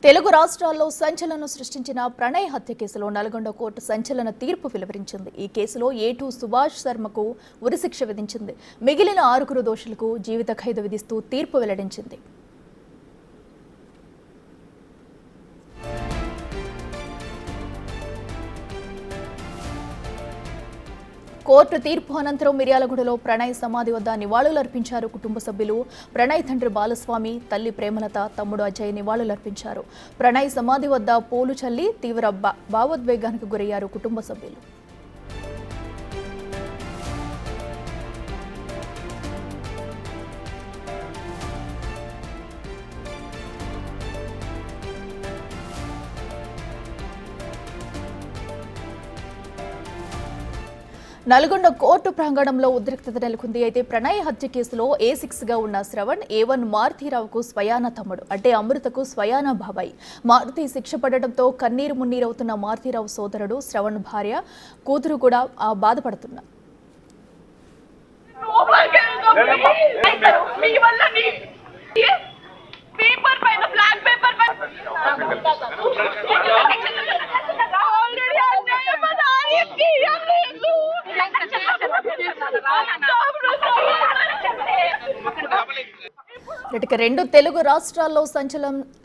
తెలుగు రాష్ట్రాల్లో సంచలనం సృష్టించిన ప్రణయ్ హత్య కేసులో నల్గొండ కోర్టు సంచలన తీర్పు వెలువరించింది. ఈ కేసులో A2 సుభాష్ శర్మకు ఉరిశిక్ష విధించింది. మిగిలిన 6 దోషులకు జీవిత ఖైదు విధిస్తూ తీర్పు వెల్లడించింది. కోర్టు తీర్పు అనంతరం మిర్యాలగూడలో ప్రణయ్ సమాధి వద్ద నివాళులర్పించారు కుటుంబ సభ్యులు. ప్రణయ్ తండ్రి బాలస్వామి, తల్లి ప్రేమలత, తమ్ముడు అజయ్ నివాళులర్పించారు. ప్రణయ్ సమాధి వద్ద పూలు చల్లి తీవ్ర భావోద్వేగానికి గురయ్యారు కుటుంబ సభ్యులు. నల్గొండ కోర్టు ప్రాంగణంలో ఉద్రిక్తత నెలకొంది. అయితే ప్రణయ్ హత్య కేసులో A6గా ఉన్న శ్రవణ్ A1 మారుతీరావుకు స్వయాన తమ్ముడు, అంటే అమృతకు స్వయాన బాబాయ్. మారుతి శిక్ష పడడంతో కన్నీరు మున్నీరవుతున్న మారుతీరావు సోదరుడు, శ్రవణ్ భార్య, కూతురు కూడా బాధపడుతున్నారు. ఇక 2 తెలుగు రాష్ట్రాల్లో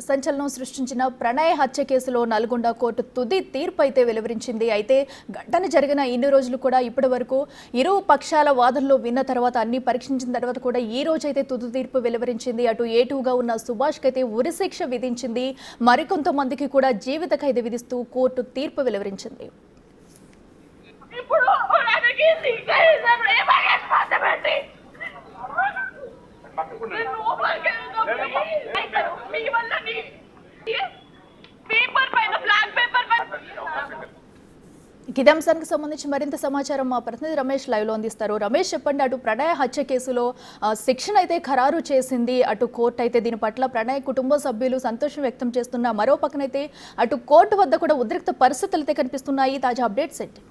సంచలనం సృష్టించిన ప్రణయ్ హత్య కేసులో నల్గొండ కోర్టు తుది తీర్పు అయితే వెలువరించింది. అయితే ఘటన జరిగిన ఇన్ని రోజులు కూడా ఇప్పటి వరకు ఇరు పక్షాల వాదనలు విన్న తర్వాత అన్ని పరీక్షించిన తర్వాత కూడా ఈ రోజు అయితే తుది తీర్పు వెలువరించింది. అటు A2గా ఉన్న సుభాష్కి అయితే ఉరిశిక్ష విధించింది. మరికొంతమందికి కూడా జీవిత ఖైదు విధిస్తూ కోర్టు తీర్పు వెలువరించింది. ఇదే అంశానికి సంబంధించి మరింత సమాచారం మా ప్రతినిధి రమేష్ లైవ్ లో అందిస్తారు. రమేష్, చెప్పండి, అటు ప్రణయ్ హత్య కేసులో శిక్షణ అయితే ఖరారు చేసింది అటు కోర్టు. అయితే దీని పట్ల ప్రణయ్ కుటుంబ సభ్యులు సంతోషం వ్యక్తం చేస్తున్న మరో పక్కనైతే అటు కోర్టు వద్ద కూడా ఉద్రిక్త పరిస్థితులు అయితే కనిపిస్తున్నాయి. తాజా అప్డేట్స్ ఏంటి?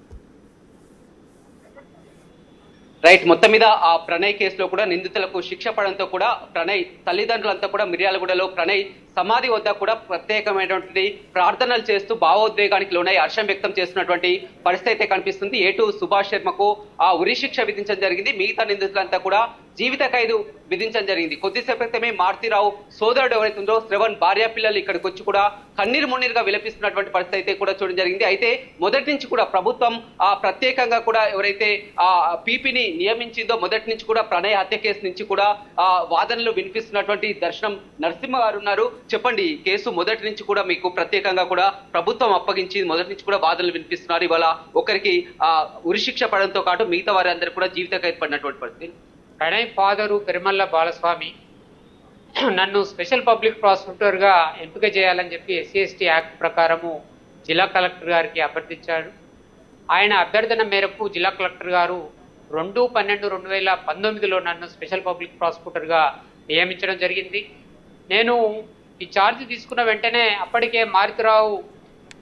రైట్, మొత్తం మీద ఆ ప్రణయ్ కేసులో కూడా నిందితులకు శిక్ష పడంతో కూడా ప్రణయ్ తల్లిదండ్రులంతా కూడా మిర్యాలగూడలో ప్రణయ్ సమాధి వద్ద కూడా ప్రత్యేకమైనటువంటి ప్రార్థనలు చేస్తూ భావోద్వేగానికి లోనై హర్షం వ్యక్తం చేస్తున్నటువంటి పరిస్థితి అయితే కనిపిస్తుంది. A2 సుభాష్ శర్మకు ఆ ఉరిశిక్ష విధించడం జరిగింది. మిగతా నిందితులంతా కూడా జీవిత ఖైదు విధించడం జరిగింది. కొద్దిసేపు క్రితమే మారుతీరావు సోదరుడు ఎవరైతుందో శ్రవణ్ భార్య పిల్లలు ఇక్కడికి వచ్చి కూడా కన్నీరు మున్నీరుగా విలపిస్తున్నటువంటి పరిస్థితి అయితే కూడా చూడడం జరిగింది. అయితే మొదటి నుంచి కూడా ప్రభుత్వం ప్రత్యేకంగా కూడా ఎవరైతే ఆ పీపీని నియమించిందో మొదటి నుంచి కూడా ప్రణయ్ హత్య కేసు నుంచి కూడా వాదనలు వినిపిస్తున్నటువంటి దర్శనం నరసింహ గారు ఉన్నారు. చెప్పండి, కేసు మొదటి నుంచి కూడా మీకు ప్రత్యేకంగా కూడా ప్రభుత్వం అప్పగించి మొదటి నుంచి కూడా వాదనలు వినిపిస్తున్నారు. ఇవాళ ఒకరికి ఉరిశిక్ష పడంతో పాటు మిగతా వారి అందరూ కూడా జీవిత ఖైదు పడినటువంటి పరిస్థితి. ప్రణయ్ ఫాదరు పెరుమల్ల బాలస్వామి నన్ను స్పెషల్ పబ్లిక్ ప్రాసిక్యూటర్గా ఎంపిక చేయాలని చెప్పి SC/ST యాక్ట్ ప్రకారము జిల్లా కలెక్టర్ గారికి అభ్యర్థించాడు. ఆయన అభ్యర్థన మేరకు జిల్లా కలెక్టర్ గారు 2/12/2019లో నన్ను స్పెషల్ పబ్లిక్ ప్రాసిక్యూటర్గా నియమించడం జరిగింది. నేను ఈ ఛార్జ్ తీసుకున్న వెంటనే అప్పటికే మారుతీరావు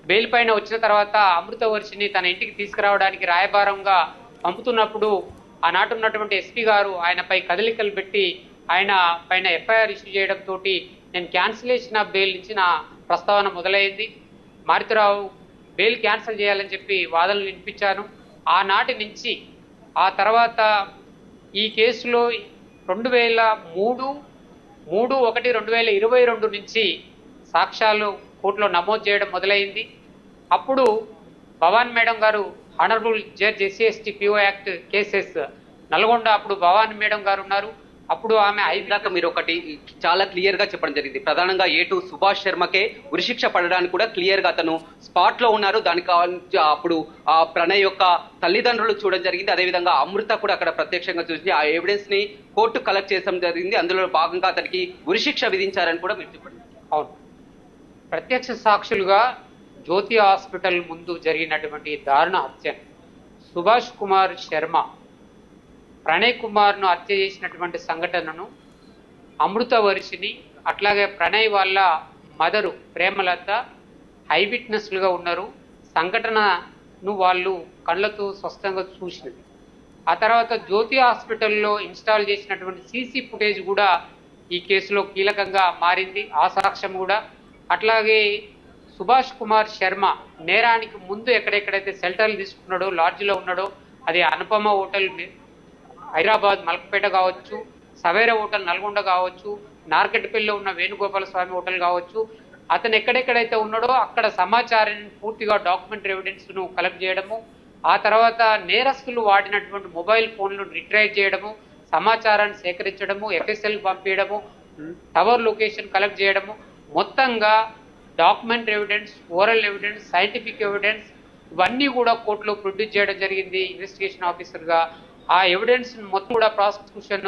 బెయిల్ పైన వచ్చిన తర్వాత అమృతవర్షిని తన ఇంటికి తీసుకురావడానికి రాయబారంగా పంపుతున్నప్పుడు ఆనాటి ఉన్నటువంటి SP గారు ఆయనపై కదలికలు పెట్టి ఆయన పైన FIR ఇష్యూ చేయడంతో నేను క్యాన్సిలేషన్ ఆఫ్ బెయిల్ నుంచి నా ప్రస్తావన మొదలైంది. మారుతీరావు బెయిల్ క్యాన్సిల్ చేయాలని చెప్పి వాదనలు వినిపించాను. ఆనాటి నుంచి ఆ తర్వాత ఈ కేసులో 3/1/2022 నుంచి సాక్ష్యాలు కోర్టులో నమోదు చేయడం మొదలైంది. అప్పుడు భవాన్ మేడం గారు honourable judge SC/ST PO act cases Nalgonda, అప్పుడు భవాన్ మేడం గారు ఉన్నారు. అప్పుడు ఆమె దాకా మీరు ఒకటి చాలా క్లియర్ గా చెప్పడం జరిగింది. ప్రధానంగా A2 సుభాష్ శర్మకే ఉరిశిక్ష పడడానికి కూడా క్లియర్ గా అతను స్పాట్ లో ఉన్నారు. దానికి అప్పుడు ఆ ప్రణయ్ యొక్క తల్లిదండ్రులు చూడడం జరిగింది. అదేవిధంగా అమృత కూడా అక్కడ ప్రత్యక్షంగా చూసి ఆ ఎవిడెన్స్ ని కోర్టు కలెక్ట్ చేయడం జరిగింది. అందులో భాగంగా అతనికి ఉరిశిక్ష విధించారని కూడా మీరు చెప్పండి. అవును, ప్రత్యక్ష సాక్షులుగా జ్యోతి హాస్పిటల్ ముందు జరిగినటువంటి దారుణ హత్య, సుభాష్ కుమార్ శర్మ ప్రణయ్ కుమార్ను హత్య చేసినటువంటి సంఘటనను అమృతవర్షిని, అట్లాగే ప్రణయ్ వాళ్ళ మదరు ప్రేమలత ఐ విట్నెస్లుగా ఉన్నారు. సంఘటనను వాళ్ళు కళ్ళతో స్పష్టంగా చూసినది. ఆ తర్వాత జ్యోతి హాస్పిటల్లో ఇన్స్టాల్ చేసినటువంటి CC ఫుటేజ్ కూడా ఈ కేసులో కీలకంగా మారింది. ఆ సాక్ష్యం కూడా అట్లాగే సుభాష్ కుమార్ శర్మ నేరానికి ముందు ఎక్కడెక్కడైతే షెల్టర్లు తీసుకున్నాడో, లాడ్జిలో ఉన్నాడో, అది అనుపమ హోటల్ హైదరాబాద్ మలకపేట కావచ్చు, సవేరా హోటల్ నల్గొండ కావచ్చు, నార్కెట్పల్లిలో ఉన్న వేణుగోపాల స్వామి హోటల్ కావచ్చు, అతను ఎక్కడెక్కడైతే ఉన్నాడో అక్కడ సమాచారాన్ని పూర్తిగా డాక్యుమెంటరీ ఎవిడెన్స్ను కలెక్ట్ చేయడము, ఆ తర్వాత నేరస్తులు వాడినటువంటి మొబైల్ ఫోన్లు రిట్రైవ్ చేయడము, సమాచారాన్ని సేకరించడము, ఎఫ్ఎస్ఎల్కి పంపించడము, టవర్ లొకేషన్ కలెక్ట్ చేయడము, మొత్తంగా documentary evidence, oral evidence, scientific evidence ఇవన్నీ కూడా కోర్టులో ప్రొడ్యూస్ చేయడం జరిగింది ఇన్వెస్టిగేషన్ ఆఫీసర్గా. ఆ ఎవిడెన్స్ మొత్తం కూడా ప్రాసిక్యూషన్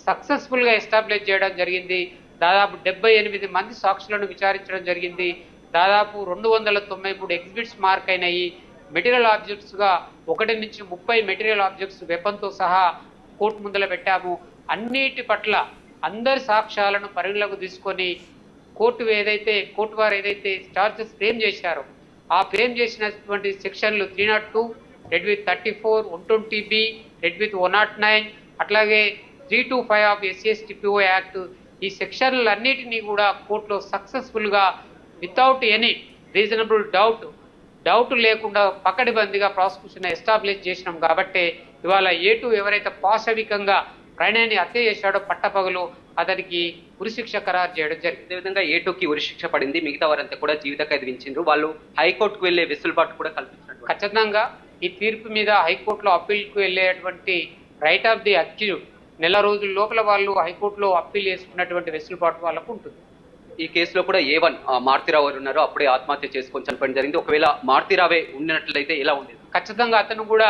సక్సెస్ఫుల్గా ఎస్టాబ్లిష్ చేయడం జరిగింది. దాదాపు 78 మంది సాక్షులను విచారించడం జరిగింది. దాదాపు 293 ఎగ్జిబిట్స్ మార్క్ అయినాయి. మెటీరియల్ ఆబ్జెక్ట్స్గా 1 నుంచి 30 మెటీరియల్ ఆబ్జెక్ట్స్ వెపన్తో సహా కోర్టు ముందర పెట్టాము. అన్నిటి పట్ల అందరి సాక్ష్యాలను పరిగణలోకి తీసుకొని కోర్టు వారు ఏదైతే చార్జెస్ ఫ్రేమ్ చేశారో ఆ ఫ్రేమ్ చేసినటువంటి సెక్షన్లు 302, red with 34, 120B, red with 109, అట్లాగే 325 ఆఫ్ SCSTPO యాక్ట్, ఈ సెక్షన్లన్నిటినీ కూడా కోర్టులో సక్సెస్ఫుల్గా వితౌట్ ఎనీ రీజనబుల్ డౌట్ లేకుండా పకడ్బందీగా ప్రాసిక్యూషన్ ఎస్టాబ్లిష్ చేసినాం. కాబట్టి ఇవాళ A2 ఎవరైతే పాశవికంగా ప్రణయ్ని హత్య చేశాడో పట్టపగలు అతనికి ఉరిశిక్ష ఖరారు చేయడం జరిగింది. అదేవిధంగా A2కి ఉరిశిక్ష పడింది, మిగతా వారంతా కూడా జీవిత ఖైదు విధించారు. వాళ్ళు హైకోర్టుకు వెళ్లే వెసులుబాటు కూడా కల్పించినట్టు. ఖచ్చితంగా ఈ తీర్పు మీద హైకోర్టులో అప్పీల్కు వెళ్ళేటువంటి రైట్ ఆఫ్ ది అక్యూజ్డ్ నెల రోజుల లోపల వాళ్ళు హైకోర్టులో అప్పీల్ చేసుకున్నటువంటి వెసులుబాటు వాళ్ళకు ఉంటుంది. ఈ కేసులో కూడా A1 మారుతిరావు గారు ఉన్నారు, అప్పుడే ఆత్మహత్య చేసుకొని చనిపోవడం జరిగింది. ఒకవేళ మారుతిరావే ఉన్నట్లయితే ఎలా ఉండేది? ఖచ్చితంగా అతను కూడా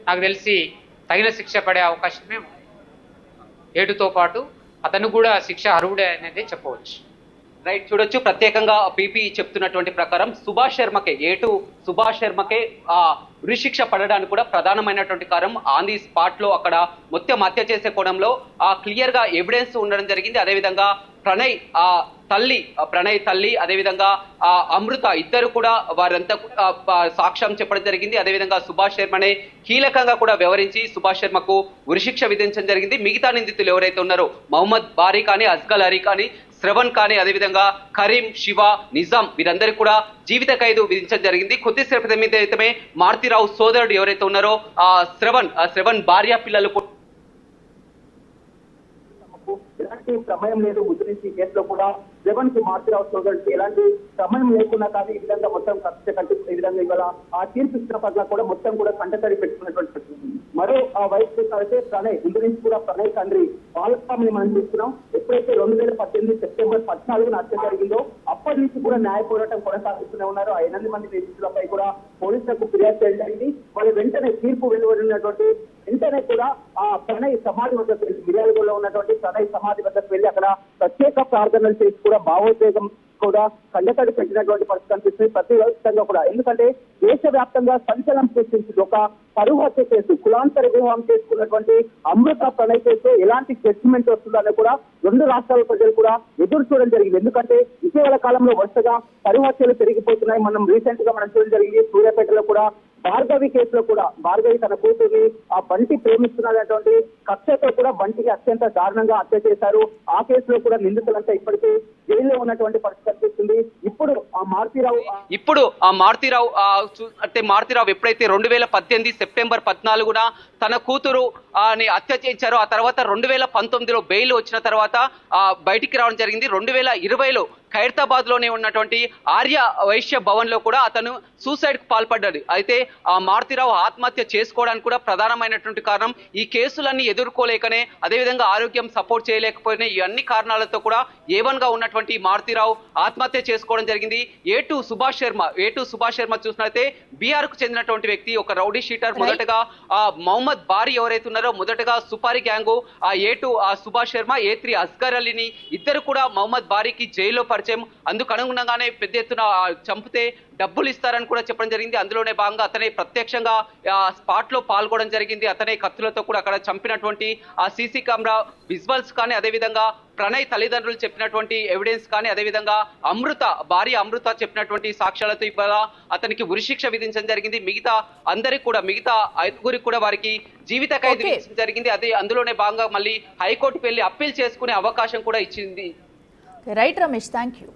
నాకు తెలిసి తగిన శిక్ష పడే అవకాశమే ఉంది. A2తో పాటు అతను కూడా శిక్ష అర్హుడే అనేది చెప్పవచ్చు. రైట్, చూడొచ్చు. ప్రత్యేకంగా పీపీ చెప్తున్నటువంటి ప్రకారం సుభాష్ శర్మకే సుభాష్ శర్మకే ఉరిశిక్ష పడడానికి కూడా ప్రధానమైనటువంటి కారణం ఆన్ ది స్పాట్ లో అక్కడ మొత్తం హత్య చేసే కోణంలో క్లియర్ గా ఎవిడెన్స్ ఉండడం జరిగింది. అదేవిధంగా ప్రణయ్ తల్లి అదేవిధంగా అమృత ఇద్దరు కూడా వారంతా సాక్ష్యం చెప్పడం జరిగింది. అదేవిధంగా సుభాష్ శర్మనే కీలకంగా కూడా వ్యవహరించి సుభాష్ శర్మకు ఉరిశిక్ష విధించడం జరిగింది. మిగతా నిందితులు ఎవరైతే ఉన్నారో మహమ్మద్ బారీ కానీ, అస్గల్ అలీ కానీ, శ్రవణ్ కానీ, అదేవిధంగా కరీం, శివ, నిజాం వీరందరికీ కూడా జీవిత ఖైదు విధించడం జరిగింది. కొద్దిసేపటి మీద అయితే మారుతిరావు సోదరుడు ఎవరైతే ఉన్నారో శ్రవణ్ భార్య పిల్లలు ఎలాంటి సమయం లేదు ముద్రించి కేసులో కూడా జగన్ కి మారుతిరావు సోదరుడికి ఎలాంటి సమయం లేకున్నా కానీ ఈ విధంగా మొత్తం కక్ష కట్టి ఈ విధంగా ఇవాళ ఆ తీర్పు ఇచ్చిన పట్ల కూడా మొత్తం కూడా కంటతడి పెట్టుకున్నటువంటి పరిస్థితి. మరో వైపు చూసినట్లయితే ప్రణయ్ ముందు నుంచి కూడా ప్రణయ్ తండ్రి బాలస్వామిని మనం చూస్తున్నాం. ఎప్పుడైతే 2018 సెప్టెంబర్ 14న హత్య జరిగిందో అప్పటి నుంచి కూడా న్యాయ పోరాటం కొనసాగిస్తూనే ఉన్నారు. ఆ 8 మంది నిందితులపై కూడా పోలీసులకు ఫిర్యాదు చేయడం జరిగింది. వాళ్ళు వెంటనే తీర్పు వెలువడినటువంటి వెంటనే కూడా ఆ ప్రణయ్ సమాధి వద్దకు వెళ్ళి మిర్యాలగూడలో ఉన్నటువంటి ప్రణయ్ సమాధి వద్దకు వెళ్ళి అక్కడ ప్రత్యేక ప్రార్థనలు చేసి కూడా భావోద్వేగం కూడా కండతడి పెట్టినటువంటి పరిస్థితి కనిపిస్తుంది ప్రతివ్యాప్తంగా కూడా. ఎందుకంటే దేశవ్యాప్తంగా సంచలనం సృష్టించింది ఒక పరువు హత్య కేసు, కులాంతర వివాహం చేసుకున్నటువంటి అమృత ప్రణయ్ కేసు ఎలాంటి జడ్జిమెంట్ వస్తుందని కూడా 2 రాష్ట్రాల ప్రజలు కూడా ఎదురు చూడడం జరిగింది. ఎందుకంటే ఇటీవల కాలంలో వరుసగా పరువు హత్యలు పెరిగిపోతున్నాయి. మనం రీసెంట్ గా మనం చూడడం జరిగింది. సూర్యాపేటలో కూడా భార్గవి కేసులో కూడా భార్గవి తన కూతుర్ని ఆ బంటి ప్రేమిస్తున్నటువంటి కక్షతో కూడా బంటికి అత్యంత దారుణంగా హత్య చేశారు. ఆ కేసులో కూడా నిందితులంతా ఇప్పటికీ జైల్లో ఉన్నటువంటి పరిస్థితి కనిపిస్తుంది. ఇప్పుడు ఆ మారుతిరావు ఎప్పుడైతే 2018 సెప్టెంబర్ 14న తన కూతురు హత్య చేయించారో ఆ తర్వాత 2019లో బెయిల్ వచ్చిన తర్వాత బయటికి రావడం జరిగింది. 2020లో ఖైరతాబాద్ లోనే ఉన్నటువంటి ఆర్య వైశ్య భవన్ లో కూడా అతను సూసైడ్ కు పాల్పడ్డాడు. అయితే ఆ మారుతిరావు ఆత్మహత్య చేసుకోవడానికి కూడా ప్రధానమైనటువంటి కారణం ఈ కేసులన్నీ ఎదుర్కోలేకనే, అదేవిధంగా ఆరోగ్యం సపోర్ట్ చేయలేకపోయినా ఈ అన్ని కారణాలతో కూడా A1 గా ఉన్నటువంటి మారుతిరావు ఆత్మహత్య చేసుకోవడం జరిగింది. A2 సుభాష్ శర్మ చూసినట్లయితే బీహార్ కు చెందినటువంటి వ్యక్తి, ఒక రౌడీ షీటర్. మొదటగా మహమ్మద్ బారీ ఎవరైతే ఉన్నారో మొదటగా సుపారీ gang A2 Subhash Sharma, A3 Asgar అలీని ఇద్దరు కూడా మహమ్మద్ బారీకి జైల్లో పరిచయం. అందుకు అనుగుణంగానే పెద్ద ఎత్తున చంపితే డబ్బులు ఇస్తారని కూడా చెప్పడం జరిగింది. అందులోనే భాగంగా అతనే ప్రత్యక్షంగా స్పాట్ లో పాల్గొనడం జరిగింది. అతనే కత్తులతో కూడా అక్కడ చంపినటువంటి ఆ సీసీ కెమెరా విజువల్స్ కానీ, అదేవిధంగా ప్రణయ్ తల్లిదండ్రులు చెప్పినటువంటి ఎవిడెన్స్ కానీ, అదేవిధంగా భార్య అమృత చెప్పినటువంటి సాక్ష్యాలతో ఇవాళ అతనికి ఉరిశిక్ష విధించడం జరిగింది. మిగతా 5గురికి కూడా వారికి జీవిత ఖైదు విధించడం జరిగింది. అందులోనే భాగంగా మళ్ళీ హైకోర్టుకు వెళ్లి అప్పీల్ చేసుకునే అవకాశం కూడా ఇచ్చింది. Right Ramesh, thank you.